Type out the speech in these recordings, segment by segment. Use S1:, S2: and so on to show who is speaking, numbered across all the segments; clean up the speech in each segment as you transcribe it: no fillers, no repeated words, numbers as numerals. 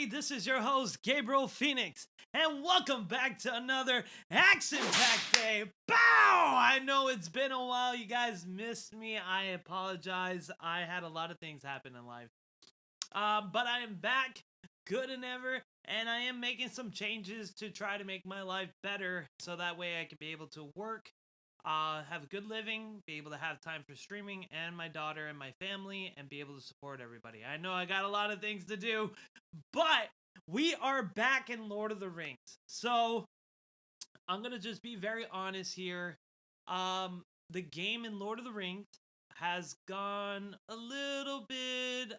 S1: everybody. This is your host, Gabriel Phoenix, and welcome back to another action-packed day. Bow! I know it's been a while. You guys missed me. I apologize. I had a lot of things happen in life. But I am back, good than ever, and I am making some changes to try to make my life better so that way I can be able to work, have a good living, be able to have time for streaming and my daughter and my family, and be able to support everybody. I know I got a lot of things to do, but we are back in Lord of the Rings. So I'm going to just be very honest here. The game in Lord of the Rings has gone a little bit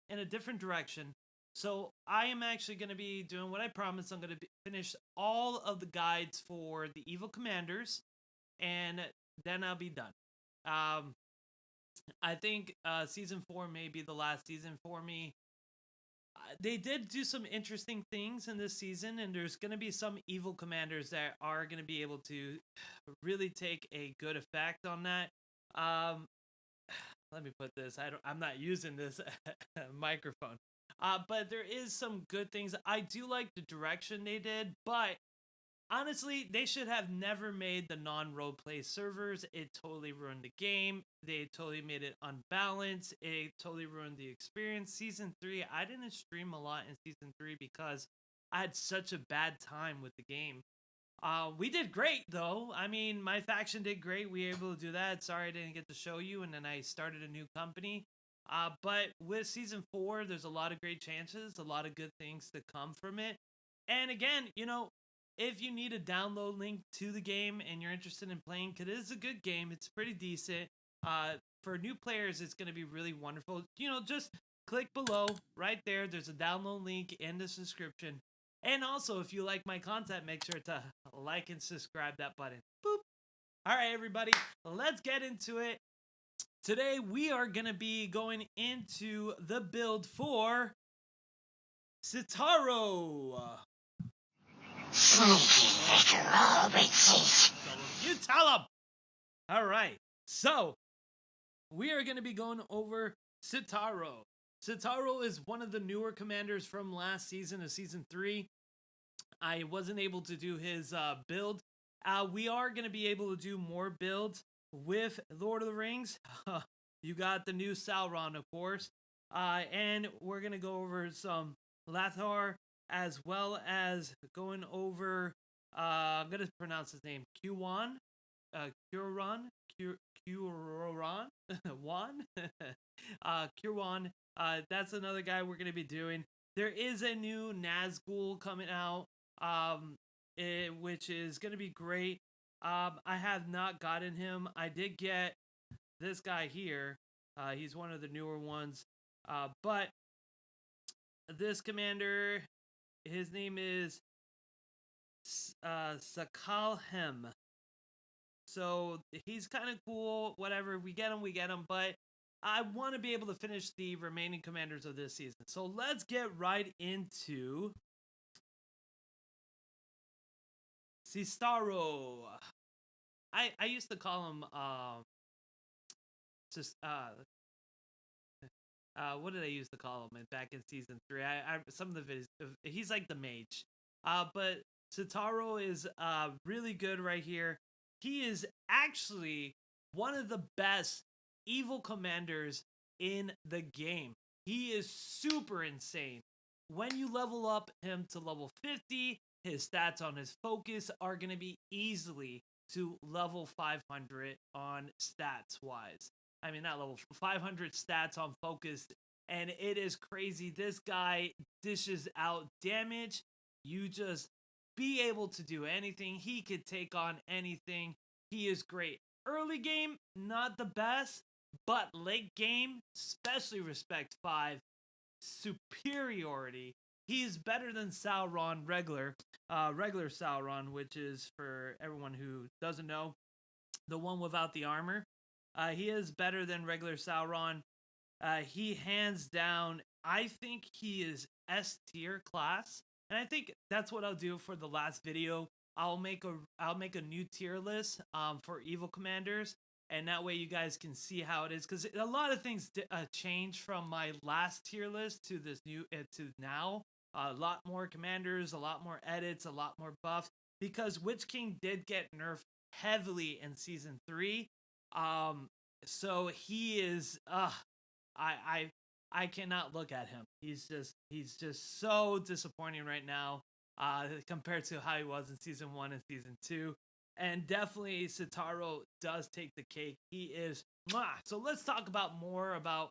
S1: in a different direction. So I am actually going to be doing what I promised. I'm going to finish all of the guides for the evil commanders, and then I'll be done. I think season 4 may be the last season for me. They did do some interesting things in this season, and there's going to be some evil commanders that are going to be able to really take a good effect on that. Let me put this. I'm not using this microphone. But there is some good things. I do like the direction they did, but honestly, they should have never made the non-roleplay servers. It totally ruined the game. They totally made it unbalanced. It totally ruined the experience. Season 3, I didn't stream a lot in Season 3 because I had such a bad time with the game. We did great, though. I mean, my faction did great. We were able to do that. Sorry I didn't get to show you, and then I started a new company. But with Season 4, there's a lot of great chances, a lot of good things to come from it. And again, you know, if you need a download link to the game and you're interested in playing, because it is a good game, it's pretty decent. For new players, it's going to be really wonderful. You know, just click below, right there. There's a download link in the description. And also, if you like my content, make sure to like and subscribe that button. Boop. All right, everybody, let's get into it. Today, we are going to be going into the build for Cetaro.
S2: Sneaky little hobbitses.
S1: You tell them. All right. So, we are going to be going over Cetaro. Cetaro is one of the newer commanders from last season of Season 3. I wasn't able to do his build. We are going to be able to do more builds with Lord of the Rings. You got the new Sauron, of course. And we're going to go over some Lathar, as well as going over, I'm going to pronounce his name, Curon, Curon, Curon. That's another guy we're going to be doing. There is a new Nazgul coming out, which is going to be great. I have not gotten him. I did get this guy here. He's one of the newer ones. But this commander, his name is Sakalhem. So he's kind of cool. Whatever, we get him. But I want to be able to finish the remaining commanders of this season. So let's get right into Cestaro. I used to call him what did I used to call him back in Season 3? Some of the videos, he's like the mage. But Cetaro is really good right here. He is actually one of the best evil commanders in the game. He is super insane. When you level up him to level 50, his stats on his focus are going to be easily to level 500 on stats wise. I mean, not level 500 stats on focus, and it is crazy. This guy dishes out damage. You just be able to do anything. He could take on anything. He is great. Early game, not the best, but late game, especially Respect 5, superiority. He is better than Sauron regular Sauron, which is, for everyone who doesn't know, the one without the armor. He is better than regular Sauron. He hands down, I think he is S tier class, and I think that's what I'll do for the last video. I'll make a new tier list for evil commanders, and that way you guys can see how it is, because a lot of things changed from my last tier list to this new to now. A lot more commanders, a lot more edits, a lot more buffs, because Witch King did get nerfed heavily in season 3. So he is I I cannot look at him. He's just so disappointing right now compared to how he was in season 1 and season 2. And definitely Cetaro does take the cake. He is mwah. So let's talk about more about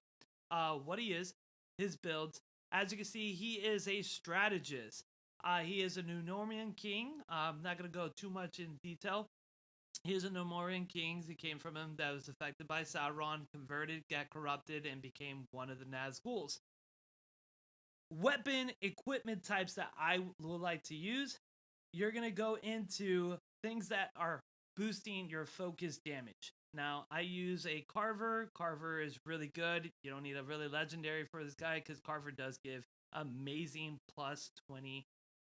S1: what he is, his builds. As you can see, he is a strategist. He is a Numenorean king. I'm not going to go too much in detail. He is a Numenorean king. He came from him that was affected by Sauron, converted, got corrupted, and became one of the Nazguls. Weapon equipment types that I would like to use, you're going to go into things that are boosting your focus damage. Now, I use a Carver. Carver is really good. You don't need a really legendary for this guy because Carver does give amazing plus 20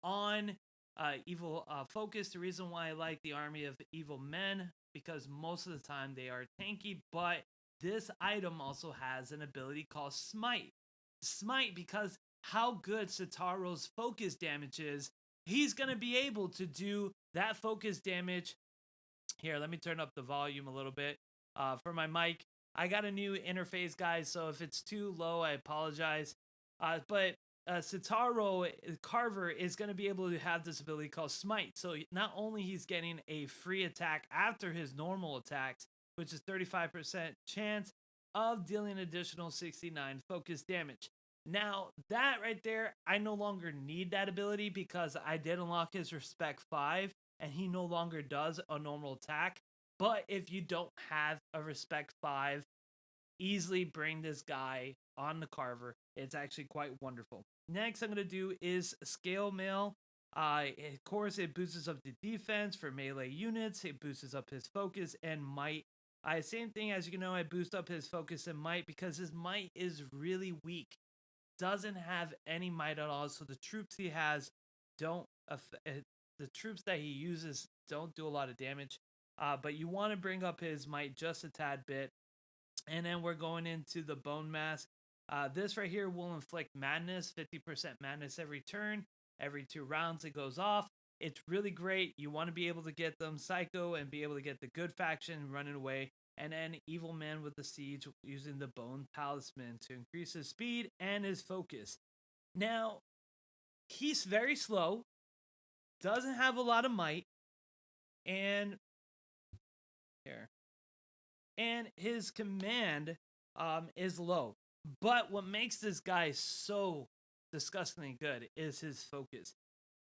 S1: on evil focus. The reason why I like the army of evil men, because most of the time they are tanky, but this item also has an ability called Smite. Smite, because how good Cetaro's focus damage is, he's going to be able to do that focus damage. Here, let me turn up the volume a little bit for my mic. I got a new interface, guys, so if it's too low, I apologize. But Cetaro Carver is going to be able to have this ability called Smite. So not only he's getting a free attack after his normal attacks, which is 35% chance of dealing additional 69 focus damage. Now, that right there, I no longer need that ability because I did unlock his Respect 5, and he no longer does a normal attack. But if you don't have a Respect 5, easily bring this guy on the Carver. It's actually quite wonderful. Next I'm going to do is Scale Mail. Of course, it boosts up the defense for melee units. It boosts up his focus and might. Same thing, as you know, I boost up his focus and might because his might is really weak. Doesn't have any might at all, so the troops he has don't the troops that he uses don't do a lot of damage. But you want to bring up his might just a tad bit. And then we're going into the Bone Mask. This right here will inflict madness, 50% madness every turn. Every 2 rounds it goes off. It's really great. You want to be able to get them Psycho and be able to get the good faction running away. And then Evil Man with the Siege using the Bone Talisman to increase his speed and his focus. Now, he's very slow. Doesn't have a lot of might. And here. And his command is low. But what makes this guy so disgustingly good is his focus.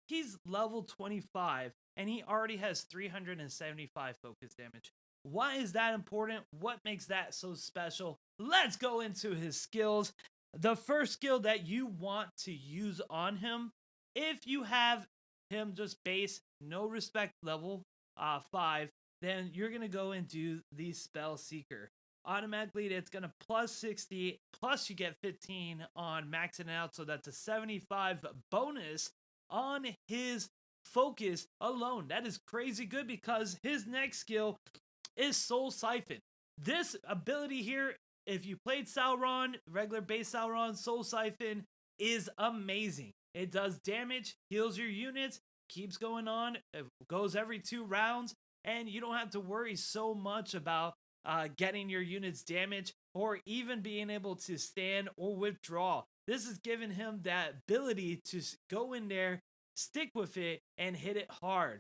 S1: He's level 25 and he already has 375 focus damage. Why is that important? What makes that so special? Let's go into his skills. The first skill that you want to use on him, if you have him just base, no respect level 5, then you're going to go and do the Spell Seeker. Automatically, it's going to plus 60, plus you get 15 on maxing out, so that's a 75 bonus on his focus alone. That is crazy good because his next skill is Soul Siphon. This ability here, if you played Sauron, regular base Sauron, Soul Siphon is amazing. It does damage, heals your units, keeps going on, it goes every 2 rounds, and you don't have to worry so much about getting your units damaged or even being able to stand or withdraw. This is giving him that ability to go in there, stick with it, and hit it hard.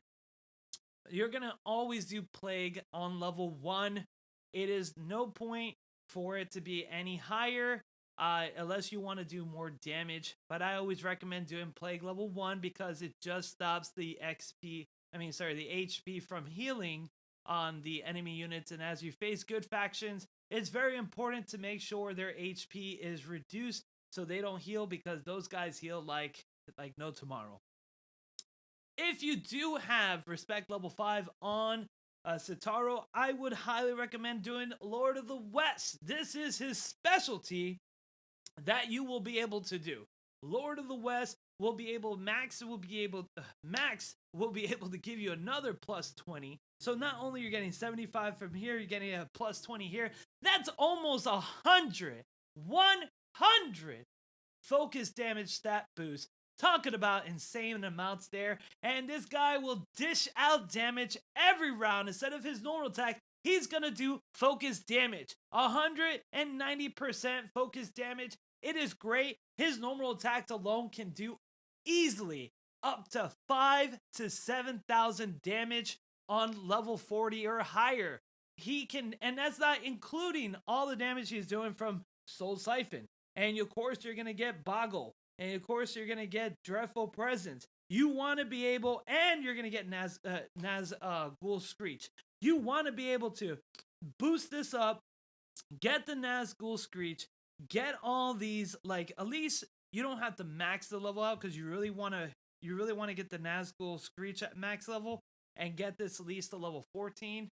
S1: You're going to always do Plague on level 1. It is no point for it to be any higher unless you want to do more damage. But I always recommend doing Plague level 1 because it just stops the the HP from healing on the enemy units. And as you face good factions, it's very important to make sure their HP is reduced so they don't heal, because those guys heal like no tomorrow. If you do have Respect level 5 on Cetaro, I would highly recommend doing Lord of the West. This is his specialty that you will be able to do. Lord of the West Max will be able to give you another plus 20. So not only you're getting 75 from here, you're getting a plus 20 here. That's almost 100. 100 focus damage stat boost. Talking about insane amounts there. And this guy will dish out damage every round. Instead of his normal attack, he's going to do focus damage. 190% focus damage. It is great. His normal attacks alone can do easily up to 5 to 7,000 damage on level 40 or higher. He can, and that's not including all the damage he's doing from Soul Siphon. And of course, you're going to get Boggle. And of course, you're going to get Dreadful Presence. You want to be able, and you're going to get Nazgul Screech. You want to be able to boost this up, get the Nazgul Screech, get all these, like, at least you don't have to max the level out because you really want to get the Nazgul Screech at max level and get this at least to level 14.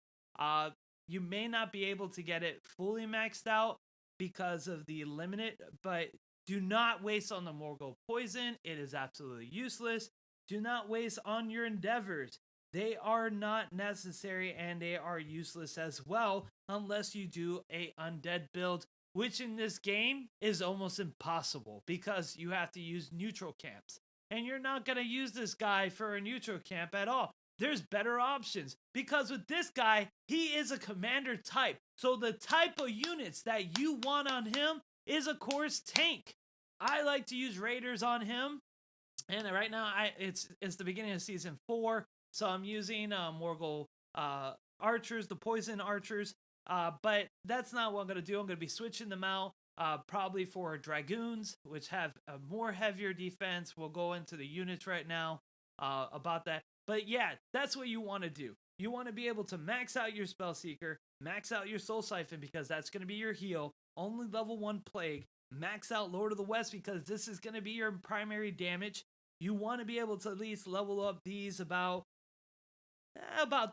S1: You may not be able to get it fully maxed out because of the limited, but do not waste on the Morgul Poison. It is absolutely useless. Do not waste on your endeavors. They are not necessary and they are useless as well unless you do a undead build, which in this game is almost impossible because you have to use neutral camps. And you're not going to use this guy for a neutral camp at all. There's better options because with this guy, he is a commander type. So the type of units that you want on him is, of course, tank. I like to use raiders on him. And right now, it's the beginning of season 4. So I'm using Morgul archers, the poison archers. But that's not what I'm going to do. I'm going to be switching them out probably for dragoons, which have a more heavier defense. We'll go into the units right now about that. But yeah, that's what you want to do. You want to be able to max out your Spellseeker, max out your Soul Siphon because that's going to be your heal. Only level 1 Plague. Max out Lord of the West because this is going to be your primary damage. You want to be able to at least level up these about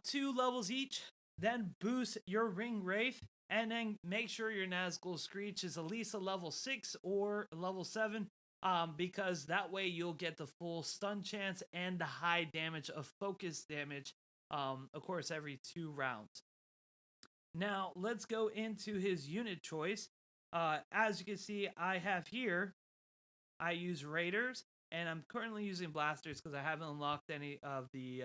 S1: 2 levels each. Then boost your Ring Wraith. And then make sure your Nazgul Screech is at least a level 6 or level 7. Because that way you'll get the full stun chance and the high damage of focus damage, of course, every 2 rounds. Now, let's go into his unit choice. As you can see, I have here, I use Raiders, and I'm currently using Blasters because I haven't unlocked any of the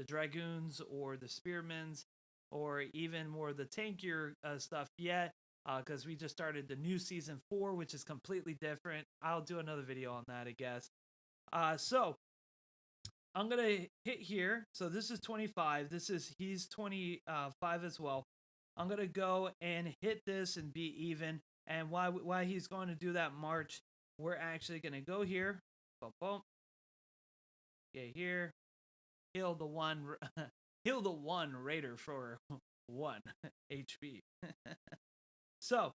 S1: Dragoons or the Spearmans or even more of the tankier stuff yet. Because we just started the new season 4, which is completely different. I'll do another video on that, I guess. So I'm gonna hit here. So this is 25. He's 25 as well. I'm gonna go and hit this and be even. And why he's going to do that march, we're actually gonna go here. Boom, boom. Okay, here. Heal the one. Heal the one raider for 1 HP. So,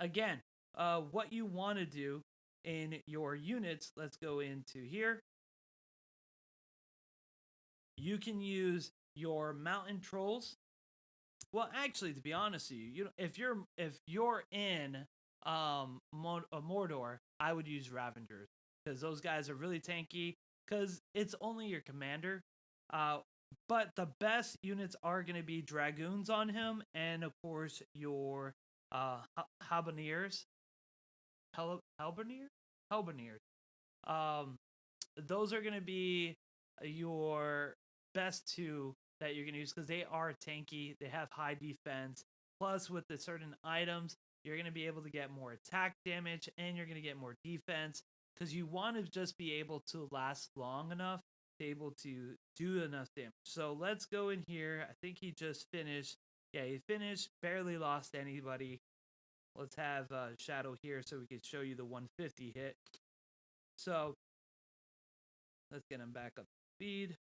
S1: again, what you want to do in your units, let's go into here. You can use your mountain trolls. Well, actually, to be honest with you, if you're in Mordor, I would use Ravengers because those guys are really tanky because it's only your commander. But the best units are going to be Dragoons on him, and of course your Halberdiers. Halberdiers. Those are going to be your best 2 that you're going to use because they are tanky. They have high defense. Plus, with the certain items, you're going to be able to get more attack damage, and you're going to get more defense because you want to just be able to last long enough able to do enough damage. So let's go in here. I think he just finished. Yeah, he finished. Barely lost anybody. Let's have Shadow here so we can show you the 150 hit. So let's get him back up to speed.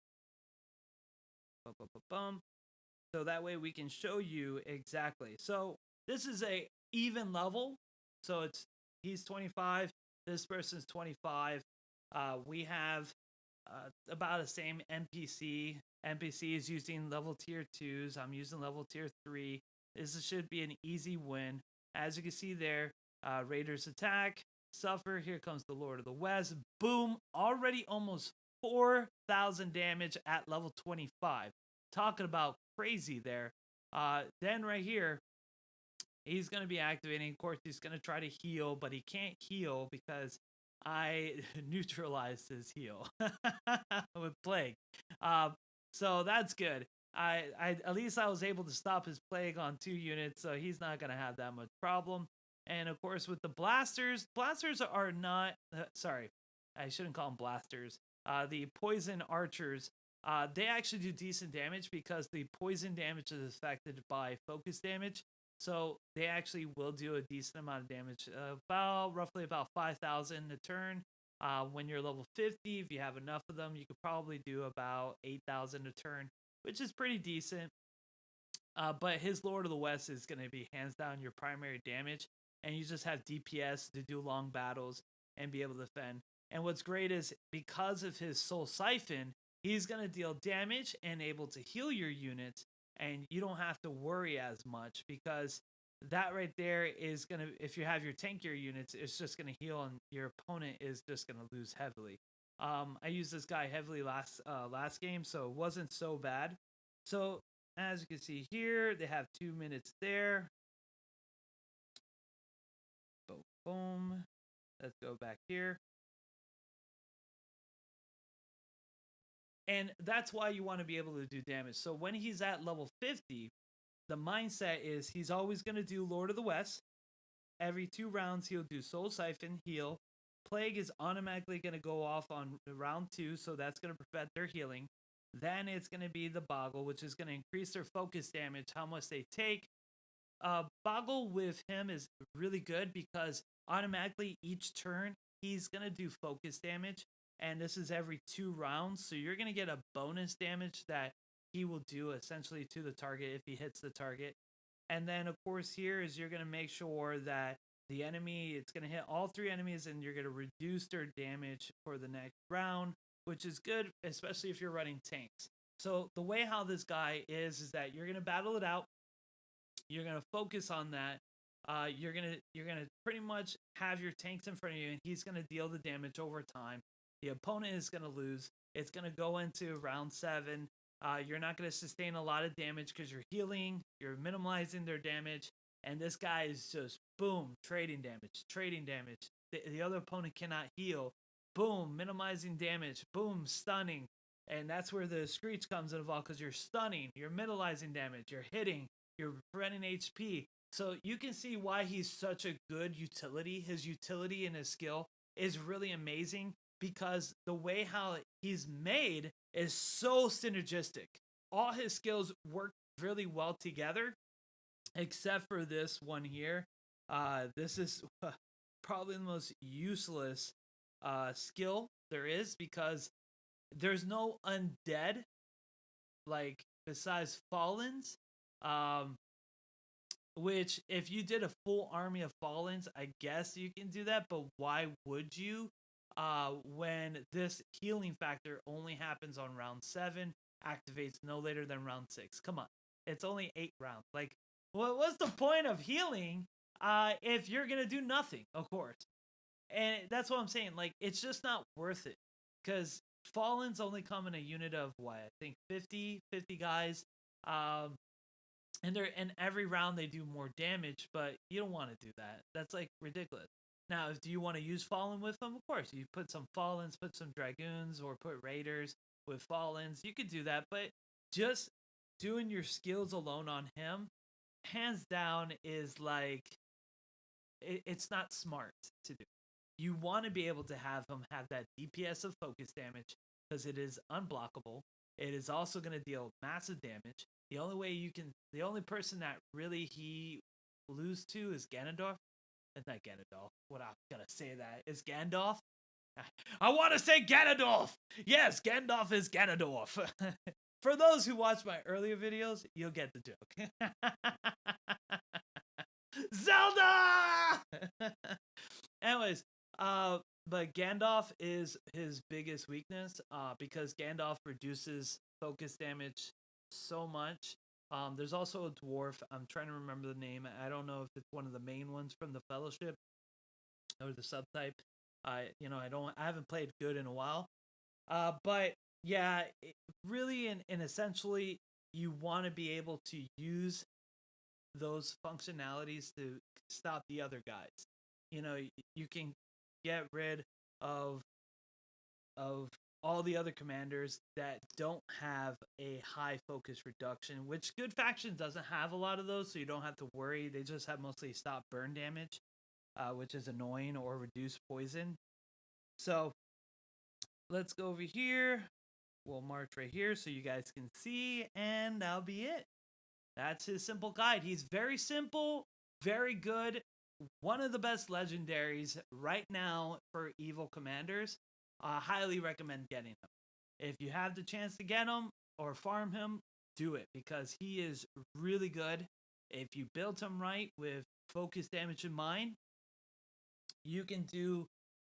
S1: Bum, bum, bum, bum. So that way we can show you exactly. So this is a even level. So he's 25. This person's 25. We have about the same NPC. NPC is using level tier 2s. I'm using level tier 3. This should be an easy win. As you can see there, Raiders attack. suffer. Here comes the Lord of the West. Boom. Already almost 4,000 damage at level 25. Talking about crazy there. Then right here, he's going to be activating. Of course, he's going to try to heal, but he can't heal because I neutralized his heal with Plague. So that's good. I at least I was able to stop his Plague on 2 units, so he's not going to have that much problem. And of course, with the blasters are not. Sorry, I shouldn't call them blasters. The poison archers, they actually do decent damage because the poison damage is affected by focus damage. So they actually will do a decent amount of damage, roughly about 5,000 a turn. When you're level 50, if you have enough of them, you could probably do about 8,000 a turn, which is pretty decent. But his Lord of the West is going to be hands down your primary damage, and you just have DPS to do long battles and be able to defend. And what's great is because of his Soul Siphon, he's going to deal damage and able to heal your units, and you don't have to worry as much because that right there is going to, if you have your tankier units, it's just going to heal and your opponent is just going to lose heavily. I used this guy heavily last game, so it wasn't so bad. So as you can see here, they have 2 minutes there. Boom, boom. Let's go back here. And that's why you want to be able to do damage. So when he's at level 50, the mindset is he's always going to do Lord of the West. Every 2 rounds, he'll do Soul Siphon, heal. Plague is automatically going to go off on round 2, so that's going to prevent their healing. Then it's going to be the Boggle, which is going to increase their focus damage, how much they take. Boggle with him is really good because automatically each turn, he's going to do focus damage. And this is every 2 rounds, so you're going to get a bonus damage that he will do essentially to the target if he hits the target. And then, of course, here is you're going to make sure that the enemy, it's going to hit all 3 enemies, and you're going to reduce their damage for the next round, which is good, especially if you're running tanks. So the way how this guy is that you're going to battle it out. You're going to focus on that. You're gonna pretty much have your tanks in front of you, and he's going to deal the damage over time. The opponent is going to lose. It's going to go into round 7. You're not going to sustain a lot of damage because you're healing. You're minimizing their damage. And this guy is just, boom, trading damage. The other opponent cannot heal. Boom, minimizing damage. Boom, stunning. And that's where the Screech comes involved because you're stunning. You're minimizing damage. You're hitting. You're preventing HP. So you can see why he's such a good utility. His utility and his skill is really amazing, because the way how he's made is so synergistic. All his skills work really well together, except for this one here. This is probably the most useless skill there is, because there's no undead, like, besides Fallens. Which, if you did a full army of Fallens, I guess you can do that, but why would you? When this healing factor only happens on round 7, activates no later than round 6. Come on, it's only 8 rounds. Like, what's the point of healing if you're gonna do nothing? Of course, and that's what I'm saying. Like, it's just not worth it, because Fallens only come in a unit of what, I think 50 guys. And every round they do more damage, but you don't want to do that. That's like ridiculous. Now, if do you want to use Fallen with them? Of course, you put some Fallens, put some Dragoons, or put Raiders with Fallens. You could do that, but just doing your skills alone on him, hands down, is like, it's not smart to do. You want to be able to have him have that DPS of focus damage, because it is unblockable. It is also going to deal massive damage. The only person that really he lose to is Ganondorf. It's not Ganondorf. What I'm gonna say that is Gandalf. I want to say Ganondorf. Yes, Gandalf is Ganondorf. For those who watch my earlier videos, you'll get the joke. Zelda. Anyways, but Gandalf is his biggest weakness, because Gandalf reduces focus damage so much. There's also a dwarf. I'm trying to remember the name. I don't know if it's one of the main ones from the Fellowship. or the subtype. You know, I haven't played good in a while. But yeah, really, and essentially, you want to be able to use those functionalities to stop the other guys. You know, you can get rid of of all the other commanders that don't have a high focus reduction, which good faction doesn't have a lot of those, so you don't have to worry. They just have mostly stop burn damage, which is annoying, or reduce poison. So let's go over here. We'll march right here so you guys can see, and that'll be it. That's his simple guide. He's very simple, very good. One of the best legendaries right now for evil commanders. I highly recommend getting him. If you have the chance to get him or farm him, do it, because he is really good. If you build him right with focus damage in mind, you can do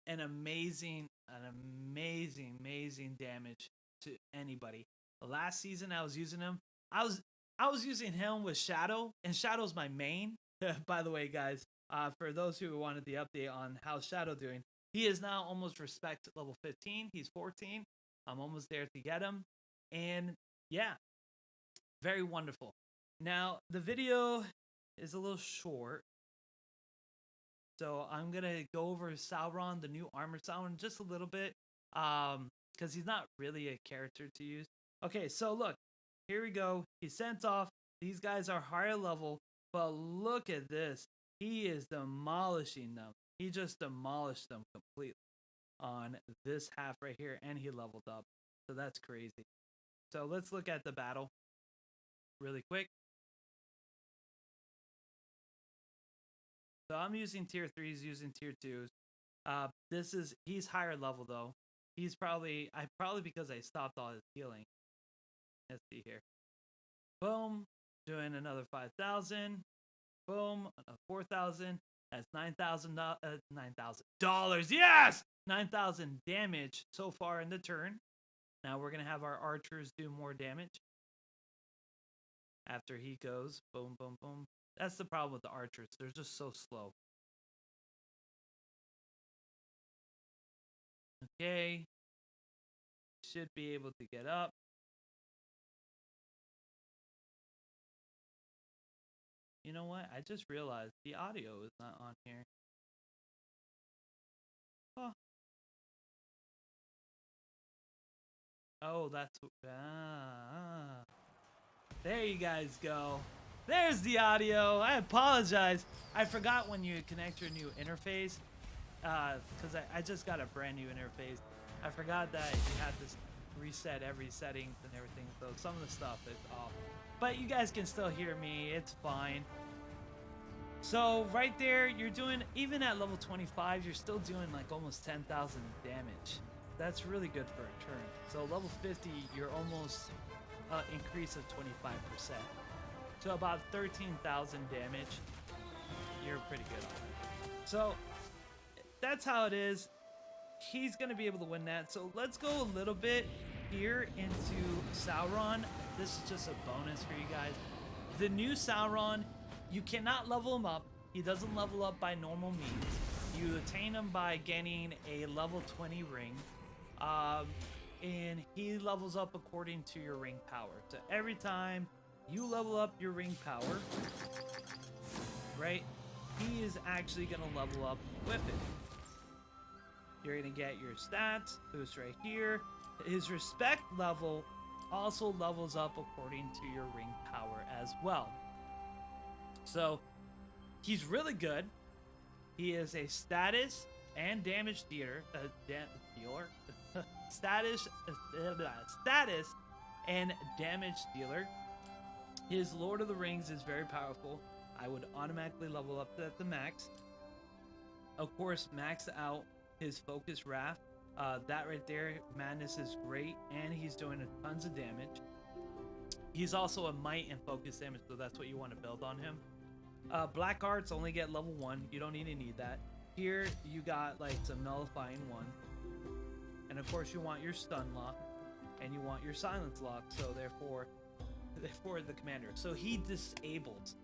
S1: an amazing damage to anybody. Last season I was using him. I was using him with Shadow, and Shadow's my main. By the way, guys, for those who wanted the update on how's Shadow doing, he is now almost respect level 15. He's 14. I'm almost there to get him. And yeah, very wonderful. Now, the video is a little short, so I'm going to go over Sauron, the new armor Sauron, just a little bit, because he's not really a character to use. Okay, so look, here we go. He sent off. These guys are higher level, but look at this. He is demolishing them. He just demolished them completely on this half right here, and he leveled up. So that's crazy. So let's look at the battle really quick. So I'm using tier 3s, using tier 2s. He's higher level though. He's probably because I stopped all his healing. Let's see here. Boom, doing another 5,000. Boom, 4,000. That's $9,000. Yes, 9,000 damage so far in the turn. Now we're gonna have our archers do more damage after he goes. Boom, boom, boom. That's the problem with the archers. They're just so slow. Okay. Should be able to get up. You know what? I just realized the audio is not on here. Oh. Oh, that's... There you guys go. There's the audio. I apologize. I forgot when you connect your new interface, because I just got a brand new interface. I forgot that you had to reset every settings and everything, so some of the stuff is off. But you guys can still hear me. It's fine. So right there, you're doing, even at level 25, you're still doing like almost 10,000 damage. That's really good for a turn. So level 50, you're almost increase of 25%. So about 13,000 damage. You're pretty good on it. So that's how it is. He's going to be able to win that. So let's go a little bit here into Sauron. This is just a bonus for you guys. The new Sauron, you cannot level him up. He doesn't level up by normal means. You attain him by getting a level 20 ring. And he levels up according to your ring power. So every time you level up your ring power, right, he is actually going to level up with it. You're going to get your stats boost right here. His respect level also levels up according to your ring power as well. So he's really good. He is a status and damage dealer. Status and damage dealer. His Lord of the Rings is very powerful. I would automatically level up at the max. Of course, max out his focus wrath. That right there, madness is great, and he's doing tons of damage. He's also a might and focus damage, so that's what you want to build on him. Black arts only get level 1. You don't even need that. Here you got like some nullifying 1, and of course you want your stun lock, and you want your silence lock. So therefore the commander. So he disables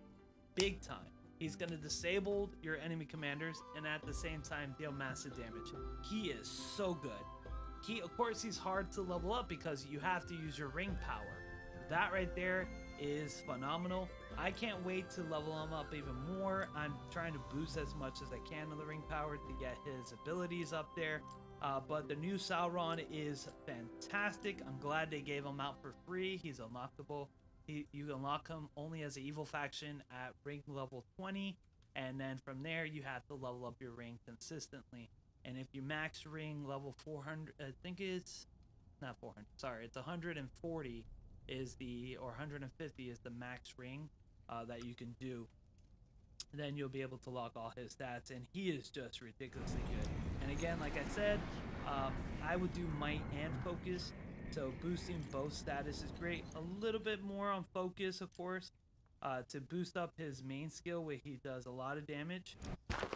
S1: big time. He's going to disable your enemy commanders and at the same time deal massive damage. He is so good. Of course, he's hard to level up because you have to use your ring power. That right there is phenomenal. I can't wait to level him up even more. I'm trying to boost as much as I can on the ring power to get his abilities up there. But the new Sauron is fantastic. I'm glad they gave him out for free. He's unlockable. You unlock him only as an evil faction at ring level 20. And then from there, you have to level up your ring consistently. And if you max ring level 400, I think it's not 400. Sorry, it's 140 is or 150 is the max ring that you can do. Then you'll be able to lock all his stats, and he is just ridiculously good. And again, like I said, I would do might and focus. So boosting both status is great. A little bit more on focus, of course, to boost up his main skill where he does a lot of damage.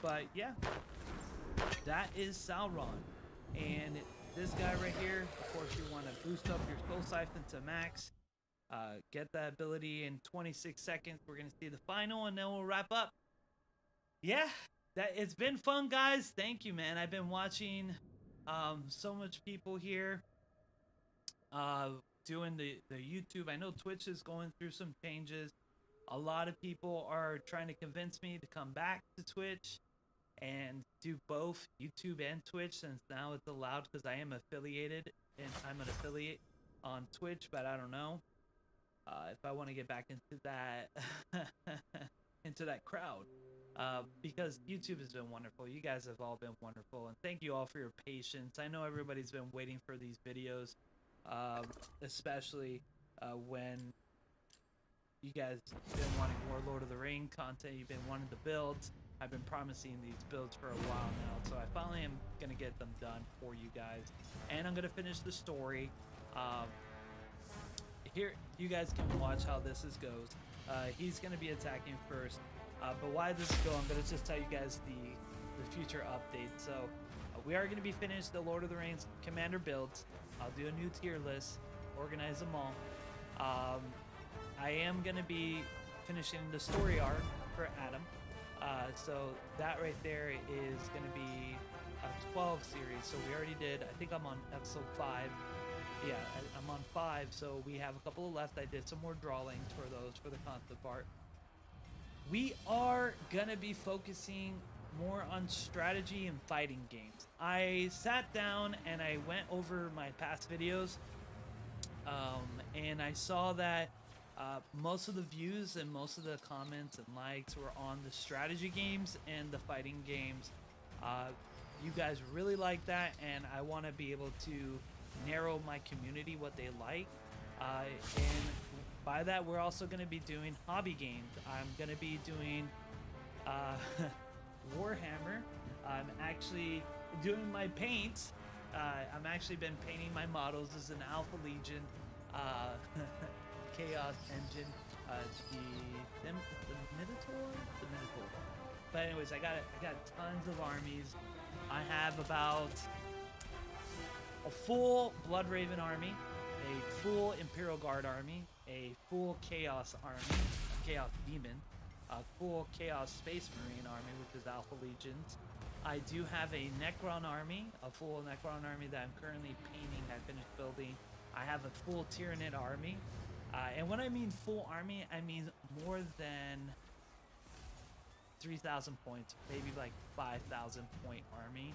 S1: But yeah, that is Sauron. And this guy right here, of course, you want to boost up your Soul Siphon to max. Get that ability in 26 seconds. We're going to see the final, and then we'll wrap up. Yeah, it's been fun, guys. Thank you, man. I've been watching so much people here doing the YouTube. I know Twitch is going through some changes. A lot of people are trying to convince me to come back to Twitch and do both YouTube and Twitch, since now it's allowed because I am affiliated and I'm an affiliate on Twitch, but I don't know if I want to get back into that into that crowd, because YouTube has been wonderful. You guys have all been wonderful, and thank you all for your patience. I know everybody's been waiting for these videos, especially when you guys have been wanting more Lord of the Ring content. You've been wanting the builds. I've been promising these builds for a while now, so I finally am gonna get them done for you guys, and I'm gonna finish the story. Here, you guys can watch how this goes. He's gonna be attacking first, but why this is going, I'm gonna just tell you guys the future updates. So we are gonna be finished the Lord of the Rings commander builds. I'll do a new tier list, organize them all. I am gonna be finishing the story arc for Adam. So that right there is going to be a 12 series. So we already did, I think I'm on episode 5. Yeah, I'm on 5. So we have a couple left. I did some more drawings for those, for the concept art. We are going to be focusing more on strategy and fighting games. I sat down and I went over my past videos. And I saw that most of the views and most of the comments and likes were on the strategy games and the fighting games. You guys really like that, and I want to be able to narrow my community what they like. And by that, we're also going to be doing hobby games. I'm going to be doing Warhammer. I'm actually doing my paints. I'm actually been painting my models as an Alpha Legion. Chaos Engine, the Minotaur? The Minotaur. But anyways, I got tons of armies. I have about a full Bloodraven army, a full Imperial Guard army, a full Chaos army, a Chaos Demon, a full Chaos Space Marine army, which is Alpha Legions. I do have a Necron army, a full Necron army that I'm currently painting. I finished building. I have a full Tyranid army. And when I mean full army, I mean more than 3,000 points, maybe like 5,000 point army.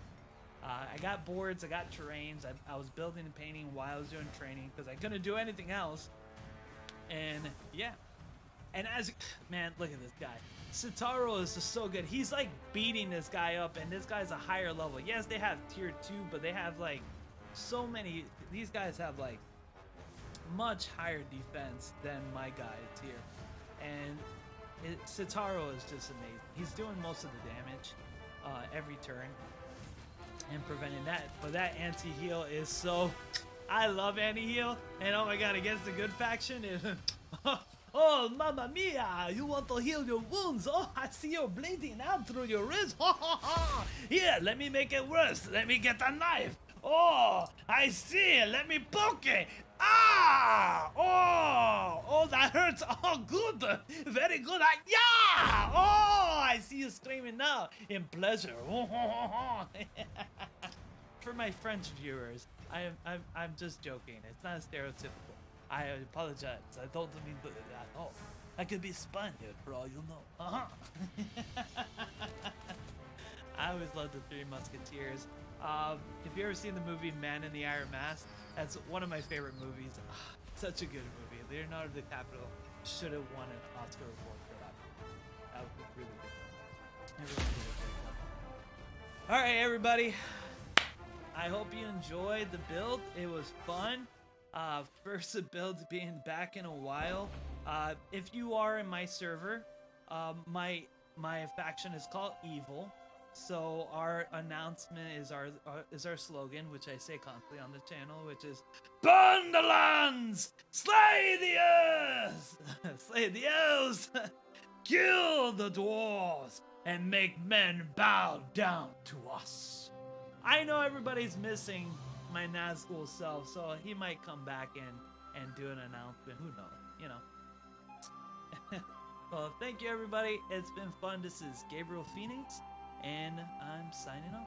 S1: I got boards, I got terrains. I was building and painting while I was doing training because I couldn't do anything else. And yeah. And man, look at this guy. Cetaro is just so good. He's like beating this guy up, and this guy's a higher level. Yes, they have tier 2, but they have like so many. These guys have like much higher defense than my guys here, and Cetaro is just amazing. He's doing most of the damage every turn and preventing that. But that anti-heal is so, I love anti-heal, and oh my god, against the good faction is oh mamma mia, you want to heal your wounds? Oh, I see you're bleeding out through your wrist. Here, let me make it worse. Let me get a knife. Oh, I see. Let me poke it. Ah! Oh Oh, that hurts. Oh, good. Very good. Yeah. Oh, I see you screaming now in pleasure. For my French viewers, I'm just joking. It's not stereotypical. I apologize. I don't mean to at all. I could be Spaniard for all you know. I always loved the Three Musketeers. If you ever seen the movie Man in the Iron Mask, that's one of my favorite movies. Such a good movie. Leonardo DiCaprio should have won an Oscar award for that. That was really good. It really did a great job. All right, everybody. I hope you enjoyed the build. It was fun. First build being back in a while. If you are in my server, my faction is called Evil. So our announcement is our slogan, which I say constantly on the channel, which is burn the lands, slay the earth, slay the elves, kill the dwarves, and make men bow down to us. I know everybody's missing my Nazgul self, so he might come back and do an announcement. Who knows? You know. Well, thank you, everybody. It's been fun. This is Gabriel Phoenix, and I'm signing off.